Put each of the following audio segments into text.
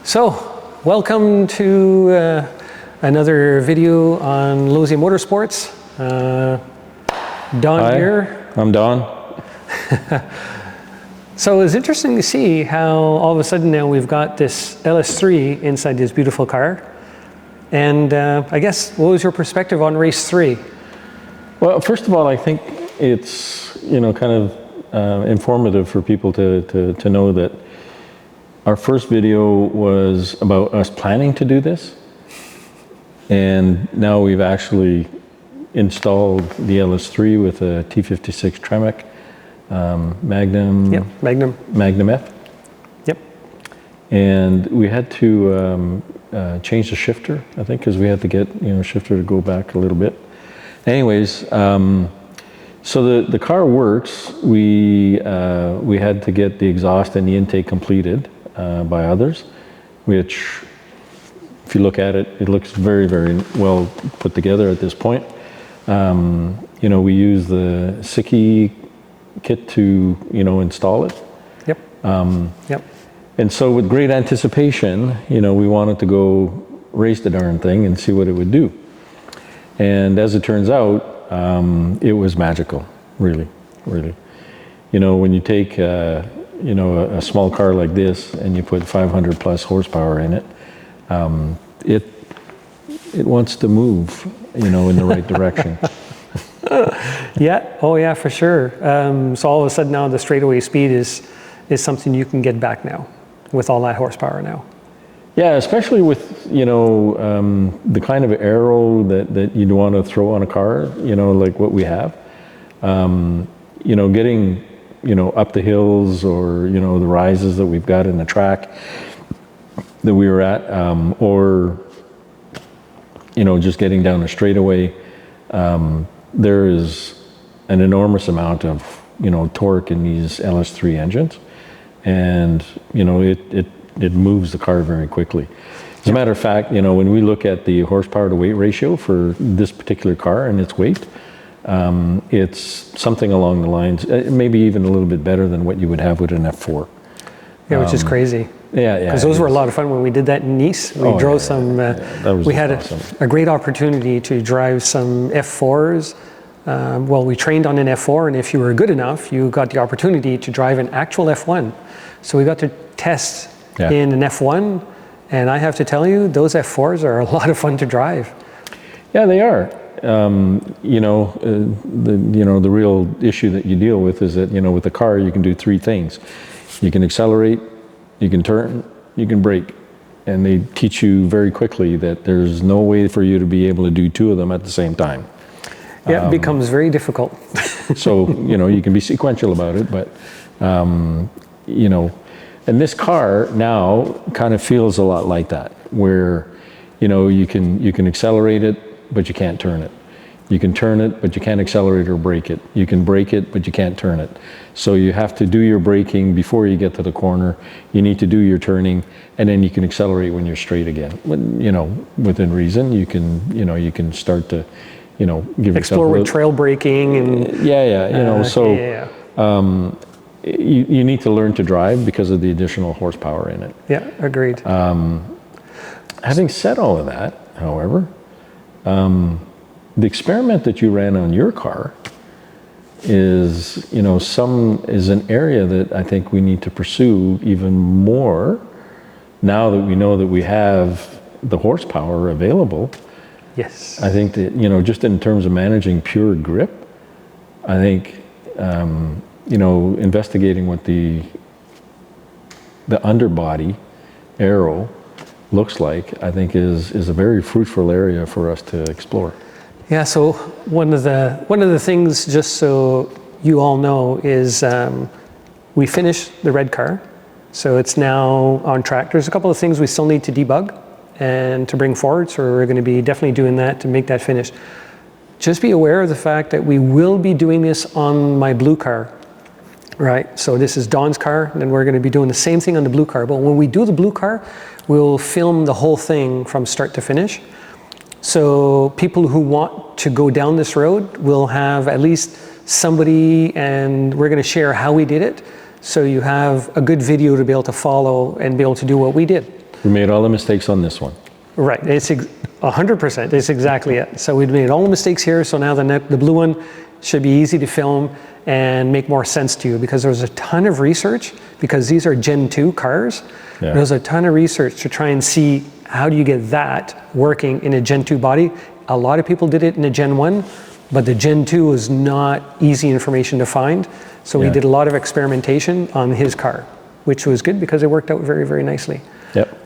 So, welcome to another video on Losi Motorsports. Don Hi, here. I'm Don. So it's interesting to see how all of a sudden now we've got this LS3 inside this beautiful car. And I guess, what was your perspective on race 3? Well, first of all, I think it's kind of informative for people to know that our first video was about us planning to do this, and now we've actually installed the LS3 with a T56 Tremec Magnum. Yep, Magnum F. Yep. And we had to change the shifter, I think, because we had to get shifter to go back a little bit. Anyways, so the car works. We had to get the exhaust and the intake completed by others, which, if you look at it, it looks very, very well put together at this point. We use the Siki kit to install it. Yep. Yep. And so with great anticipation, we wanted to go race the darn thing and see what it would do. And as it turns out, it was magical, really, really. When you take a small car like this and you put 500 plus horsepower in it, it wants to move, in the right direction. Yeah, oh yeah, for sure. So all of a sudden now the straightaway speed is something you can get back now with all that horsepower now. Yeah, especially with, the kind of aero that you'd want to throw on a car, like what we have. Getting, up the hills or, the rises that we've got in the track that we were at, or, just getting down a straightaway, there is an enormous amount of, torque in these LS3 engines. And, it moves the car very quickly. As a matter of fact, when we look at the horsepower to weight ratio for this particular car and its weight, it's something along the lines, maybe even a little bit better than what you would have with an F4. Yeah, which is crazy. Yeah. Because those were a lot of fun when we did that in Nice. We drove some, we had awesome. a great opportunity to drive some F4s. We trained on an F4, and if you were good enough, you got the opportunity to drive an actual F1. So we got to test in an F1, and I have to tell you, those F4s are a lot of fun to drive. Yeah, they are. The real issue that you deal with is that, with the car, you can do three things. You can accelerate, you can turn, you can brake. And they teach you very quickly that there's no way for you to be able to do two of them at the same time. Yeah, it becomes very difficult. So, you can be sequential about it, but, and this car now kind of feels a lot like that, where, you can accelerate it, but you can't turn it. You can turn it, but you can't accelerate or brake it. You can brake it, but you can't turn it. So you have to do your braking before you get to the corner. You need to do your turning, and then you can accelerate when you're straight again. When, within reason, you can start to, give explore with trail braking and you need to learn to drive because of the additional horsepower in it. Yeah, agreed. Having said all of that, however, the experiment that you ran on your car is, is an area that I think we need to pursue even more now that we know that we have the horsepower available. Yes. I think that, just in terms of managing pure grip, I think, investigating what the underbody aero looks like, I think is a very fruitful area for us to explore. Yeah, so one of the things, just so you all know, is we finished the red car, so it's now on track. There's a couple of things we still need to debug and to bring forward, so we're going to be definitely doing that to make that finish. Just be aware of the fact that we will be doing this on my blue car, right? So this is Don's car, and then we're going to be doing the same thing on the blue car. But when we do the blue car, we'll film the whole thing from start to finish. So people who want to go down this road will have at least somebody, and we're going to share how we did it. So you have a good video to be able to follow and be able to do what we did. We made all the mistakes on this one. Right, it's 100%, it's exactly it. So we'd made all the mistakes here, so now the blue one should be easy to film and make more sense to you, because there's a ton of research, because these are Gen 2 cars. Yeah. There's a ton of research to try and see how do you get that working in a Gen 2 body. A lot of people did it in a Gen 1, but the Gen 2 was not easy information to find. So we did a lot of experimentation on his car, which was good because it worked out very, very nicely. Yep.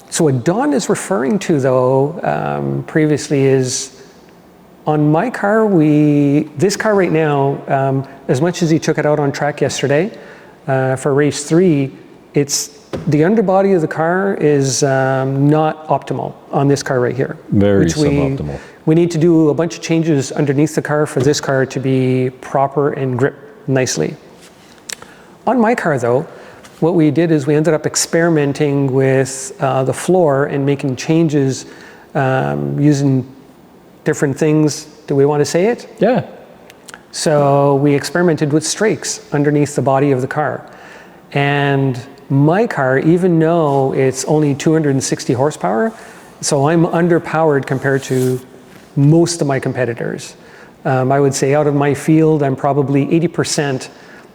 So what Don is referring to, though, previously is, on my car, this car right now, as much as he took it out on track yesterday for race 3, the underbody of the car is not optimal on this car right here. Very suboptimal. We need to do a bunch of changes underneath the car for this car to be proper and grip nicely. On my car, though, what we did is we ended up experimenting with the floor and making changes using different things. Do we want to say it? Yeah. So we experimented with strakes underneath the body of the car. And my car, even though it's only 260 horsepower, so I'm underpowered compared to most of my competitors. I would say out of my field, I'm probably 80%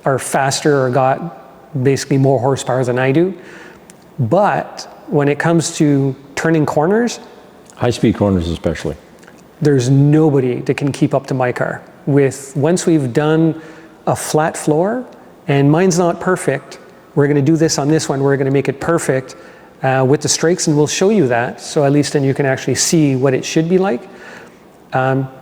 are faster or got basically more horsepower than I do. But when it comes to turning corners, high-speed corners especially, there's nobody that can keep up to my car. Once we've done a flat floor, and mine's not perfect, we're going to do this on this one, we're going to make it perfect with the strakes, and we'll show you that, so at least then you can actually see what it should be like.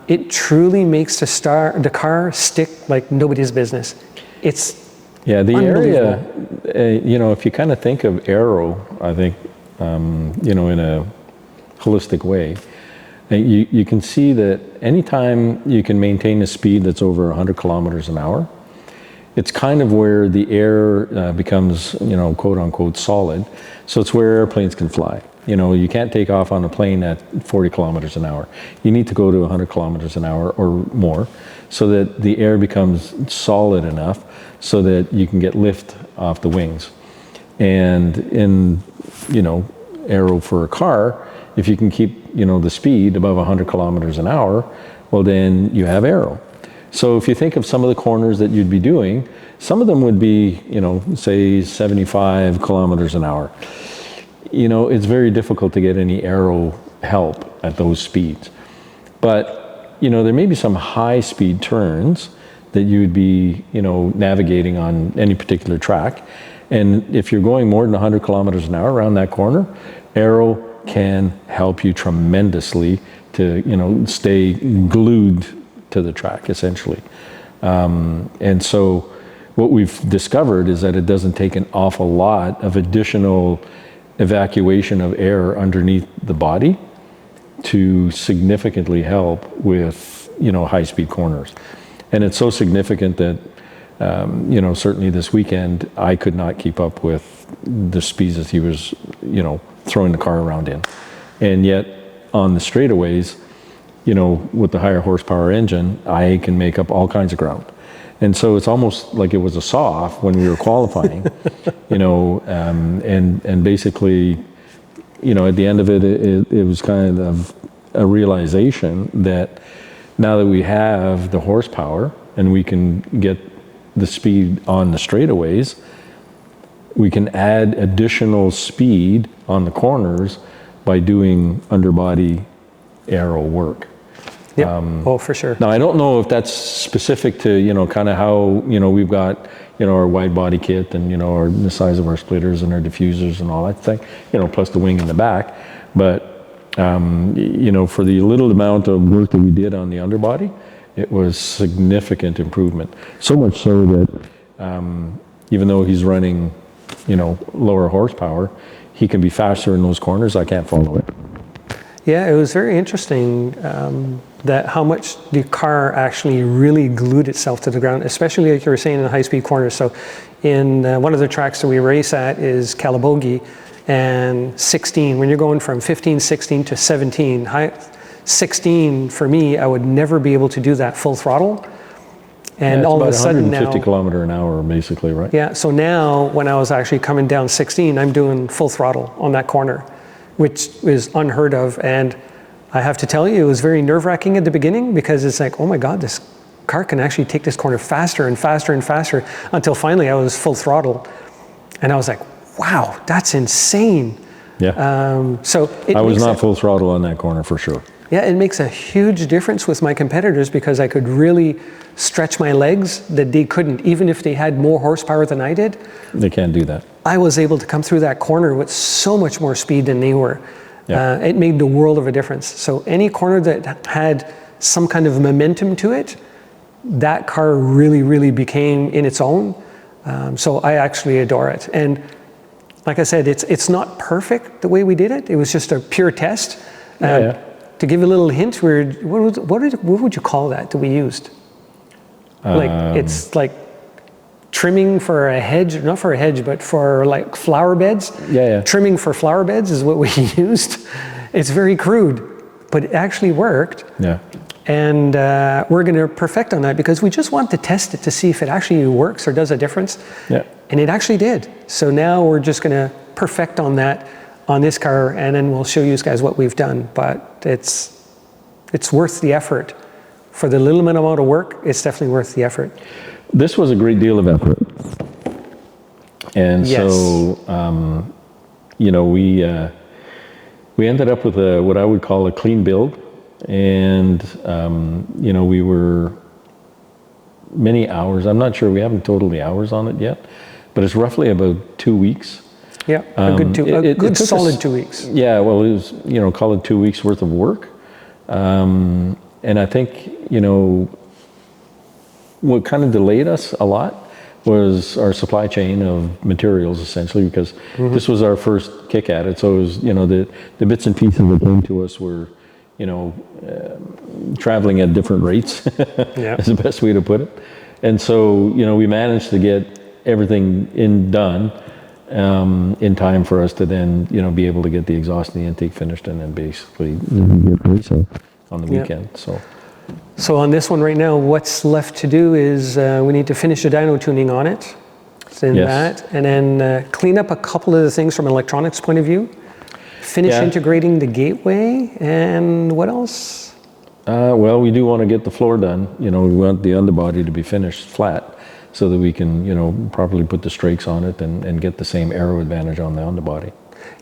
It truly makes the car stick like nobody's business. It's the area, if you kind of think of aero, I think, in a holistic way, you can see that anytime you can maintain a speed that's over 100 kilometers an hour, it's kind of where the air becomes, quote unquote, solid. So it's where airplanes can fly. You can't take off on a plane at 40 kilometers an hour. You need to go to 100 kilometers an hour or more so that the air becomes solid enough so that you can get lift off the wings. And in, aero for a car, if you can keep, the speed above 100 kilometers an hour, well, then you have aero. So if you think of some of the corners that you'd be doing, some of them would be, say 75 kilometers an hour. It's very difficult to get any aero help at those speeds. But, there may be some high speed turns that you would be, navigating on any particular track. And if you're going more than 100 kilometers an hour around that corner, aero can help you tremendously to, stay glued to the track, essentially. And so what we've discovered is that it doesn't take an awful lot of additional evacuation of air underneath the body to significantly help with, high-speed corners. And it's so significant that, certainly this weekend, I could not keep up with the speeds that he was, throwing the car around in. And yet, on the straightaways, with the higher horsepower engine, I can make up all kinds of ground. And so it's almost like it was a saw-off when we were qualifying, and basically, at the end of it, it was kind of a realization that now that we have the horsepower and we can get the speed on the straightaways, we can add additional speed on the corners by doing underbody aero work. Yeah, for sure. Now, I don't know if that's specific to, kind of how, we've got, our wide body kit and, the size of our splitters and our diffusers and all that thing, plus the wing in the back. But, for the little amount of work that we did on the underbody, it was significant improvement. So much so that even though he's running, lower horsepower, he can be faster in those corners. I can't follow it. Yeah, it was very interesting that how much the car actually really glued itself to the ground, especially like you were saying in the high-speed corners. So in one of the tracks that we race at is Calabogie, and 16, when you're going from 15, 16 to 17, 16 for me, I would never be able to do that full throttle. And it's all of about a sudden 150 now, kilometer an hour, basically, right? yeah, so now when I was actually coming down 16, I'm doing full throttle on that corner, which is unheard of. And I have to tell you, it was very nerve-wracking at the beginning because it's like, oh my God, this car can actually take this corner faster and faster and faster, until finally I was full throttle. And I was like, wow, that's insane. Yeah. So I was not full throttle on that corner for sure. yeah, it makes a huge difference with my competitors because I could really stretch my legs that they couldn't, even if they had more horsepower than I did. They can't do that. I was able to come through that corner with so much more speed than they were. Yeah. It made the world of a difference. So any corner that had some kind of momentum to it, that car really, really became in its own. So I actually adore it. And like I said, it's not perfect the way we did it. It was just a pure test. Yeah. To give a little hint, what would you call that we used? Like, it's like trimming for a hedge, not for a hedge, but for like flower beds. Yeah. Trimming for flower beds is what we used. It's very crude, but it actually worked. Yeah. And we're going to perfect on that because we just want to test it to see if it actually works or does a difference. Yeah. And it actually did. So now we're just going to perfect on that on this car, and then we'll show you guys what we've done. But it's worth the effort. For the little amount of work, it's definitely worth the effort. This was a great deal of effort. And Yes. so, you know, we ended up with what I would call a clean build. And, you know, we were many hours. I'm not sure, we haven't totaled the hours on it yet, but it's roughly about 2 weeks. Yeah, a good solid 2 weeks. Yeah, well, it was, you know, call it 2 weeks worth of work. And I think, you know, what kind of delayed us a lot was our supply chain of materials, essentially, because this was our first kick at it. So it was, you know, the bits and pieces that came to us were, you know, traveling at different rates, is the best way to put it. And so, you know, we managed to get everything done in time for us to then, you know, be able to get the exhaust and the intake finished and then basically get racing on the weekend. So on this one right now, what's left to do is we need to finish the dyno tuning on it. It's in that, and then clean up a couple of the things from an electronics point of view. Finish integrating the gateway, and what else? Well, we do want to get the floor done. You know, we want the underbody to be finished flat so that we can, you know, properly put the strakes on it and get the same aero advantage on the underbody.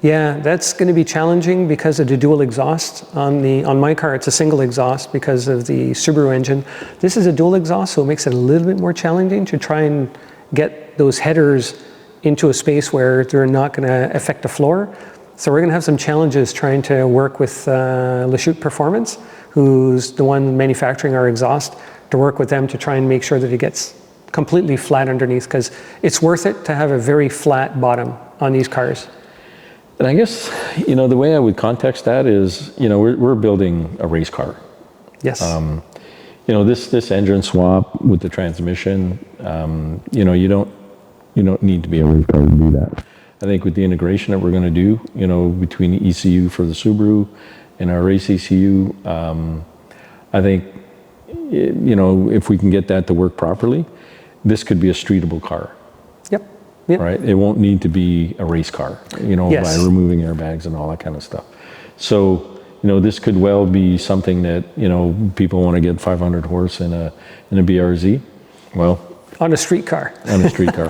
Yeah, that's going to be challenging because of the dual exhaust. On my car, it's a single exhaust because of the Subaru engine. This is a dual exhaust, so it makes it a little bit more challenging to try and get those headers into a space where they're not going to affect the floor. So we're going to have some challenges trying to work with Lachute Performance, who's the one manufacturing our exhaust, to work with them to try and make sure that it gets completely flat underneath, because it's worth it to have a very flat bottom on these cars. And I guess, you know, the way I would context that is, you know, we're building a race car. Yes. You know, this engine swap with the transmission, you know, you don't need to be a race car to do that. I think with the integration that we're going to do, you know, between the ECU for the Subaru and our race ECU, I think, you know, if we can get that to work properly, this could be a streetable car. Yep. Right? It won't need to be a race car, you know, by removing airbags and all that kind of stuff. So, you know, this could well be something that, you know, people want to get 500 horse in a BRZ. Well, on a street car. On a street car.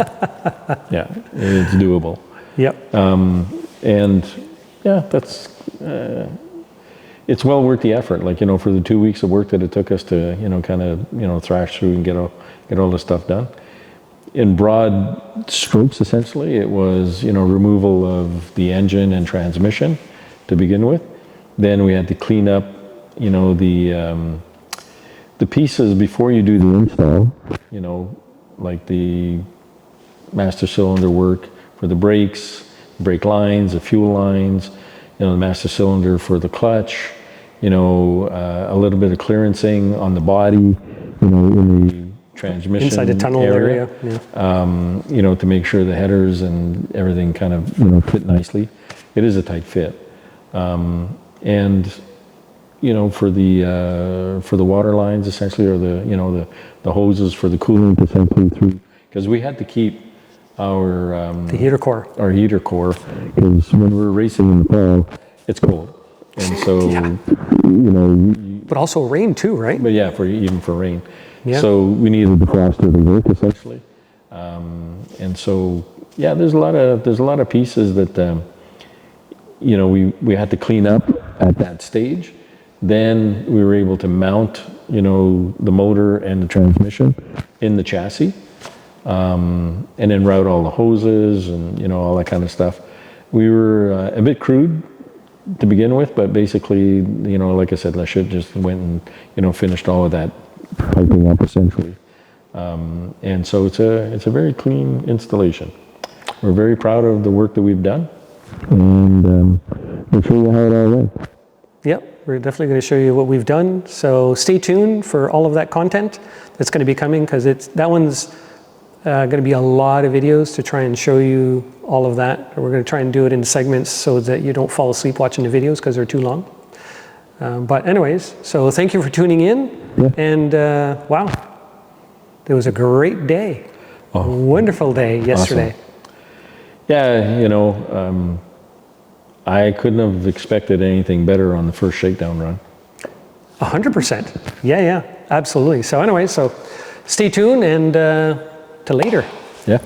Yeah, it's doable. Yep. And yeah, that's, it's well worth the effort. Like, you know, for the 2 weeks of work that it took us to, you know, kind of, you know, thrash through and get all this stuff done. In broad strokes, essentially, it was, you know, removal of the engine and transmission to begin with. Then we had to clean up, you know, the pieces before you do the install, you know, like the master cylinder work for the brakes, brake lines, the fuel lines, you know, the master cylinder for the clutch, you know, a little bit of clearancing on the body, you know, in the transmission inside the tunnel area. You know, to make sure the headers and everything kind of, you know, fit nicely. It is a tight fit. And, you know, for the water lines essentially, or the, you know, the hoses for the coolant essentially through, because we had to keep our The heater core. our heater core, because when we're racing in the fall, it's cold, and so Yeah. you know. But also rain too, right? But yeah, even for rain. Yeah. So we needed a defroster to work essentially, and so yeah, there's a lot of pieces that you know, we had to clean up at that stage. Then we were able to mount, you know, the motor and the transmission in the chassis, and then route all the hoses and, you know, all that kind of stuff. We were a bit crude to begin with, but basically, you know, like I said, Lachute just went and, you know, finished all of that piping up essentially. And so it's a very clean installation. We're very proud of the work that we've done, and we'll show you how it all went. Yep, we're definitely going to show you what we've done. So stay tuned for all of that content that's going to be coming, because that one's going to be a lot of videos to try and show you all of that. We're going to try and do it in segments so that you don't fall asleep watching the videos because they're too long. But anyways, so thank you for tuning in. Yeah. And wow, it was a great day. Oh, wonderful day yesterday. awesome. Yeah, you know, I couldn't have expected anything better on the first shakedown run. 100%. Yeah, absolutely. So anyway, so stay tuned, and to later. Yeah.